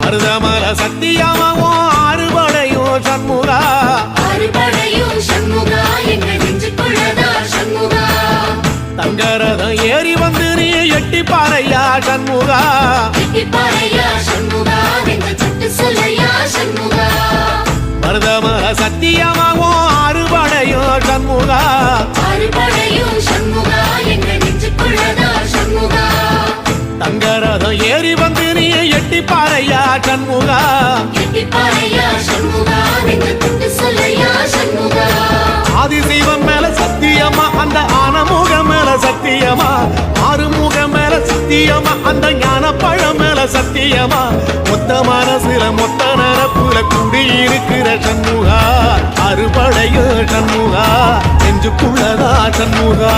மருதமல சத்தியமாவோ அறுபடையும் சண்முகா தங்கரதம் ஏறி வந்து நீ எட்டி பாறையா சண்முகா மருதமல சத்தியமாவோ அறுபடையும் சண்முகா தங்கரதம் ஏறி வந்து நீ எட்டி பாறையா சண்முகா ஆதிசைவம் மேல சத்தியமா அந்த ஆனமுகம் மேல சத்தியமா ஆறுமுகம் மேல சத்தியமா அந்த ஞான பழம் மேல சத்தியமா மொத்த மனசுல மொத்த நரப்புல குடியிருக்கிற சண்முகா அறுபடையும் சண்முகா நெஞ்சுக்குள்ளதா சண்முகா